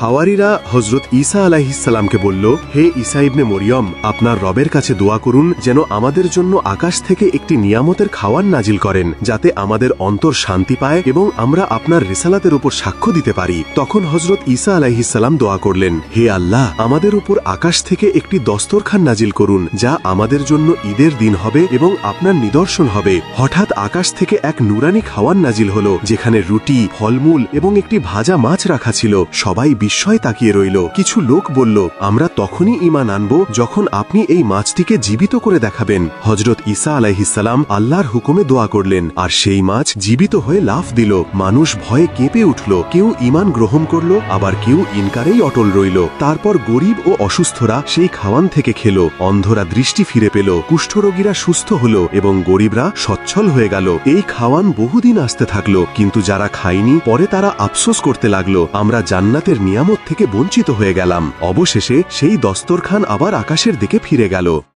হাওয়ারিরা হজরত ঈসা আলাইহিসসালামকে বলল, হে ঈসা ইবনে মরিয়ম, আপনার রবের কাছে দোয়া করুন যেন আমাদের জন্য আকাশ থেকে একটি নিয়ামতের খাওয়ার নাজিল করেন, যাতে আমাদের অন্তর শান্তি পায় এবং আমরা আপনার রিসালাতের উপর সাক্ষ্য দিতে পারি। তখন হজরত ঈসা আলাইহিসসালাম দোয়া করলেন, হে আল্লাহ, আমাদের উপর আকাশ থেকে একটি দস্তরখান নাজিল করুন, যা আমাদের জন্য ঈদের দিন হবে এবং আপনার নিদর্শন হবে। হঠাৎ আকাশ থেকে এক নুরানি খাওয়ার নাজিল হলো, যেখানে রুটি, ফলমূল এবং একটি ভাজা মাছ রাখা ছিল। সবাই বিস্ময়ে তাকিয়ে রইল। কিছু লোক বলল, আমরা তখনই ঈমান আনব যখন আপনি এই মাছটিকে জীবিত করে দেখাবেন। হজরত ঈসা আলাইহিসসালাম আল্লাহর হুকুমে দোয়া করলেন, আর সেই মাছ জীবিত হয়ে লাফ দিল। মানুষ ভয়ে কেঁপে উঠল। কেউ ঈমান গ্রহণ করল, আবার কেউ ইনকারেই অটল রইল। তারপর গরিব ও অসুস্থরা সেই খাওয়ান থেকে খেল। অন্ধরা দৃষ্টি ফিরে পেল, কুষ্ঠরোগীরা সুস্থ হল এবং গরিবরা সচ্ছল হয়ে গেল। এই খাওয়ান বহুদিন আসতে থাকলো, কিন্তু যারা খায়নি পরে তারা আফসোস করতে লাগলো, আমরা জান্নাতের নিয়ামত থেকে বঞ্চিত হয়ে গেলাম। অবশেষে সেই দস্তরখান আবার আকাশের দিকে ফিরে গেল।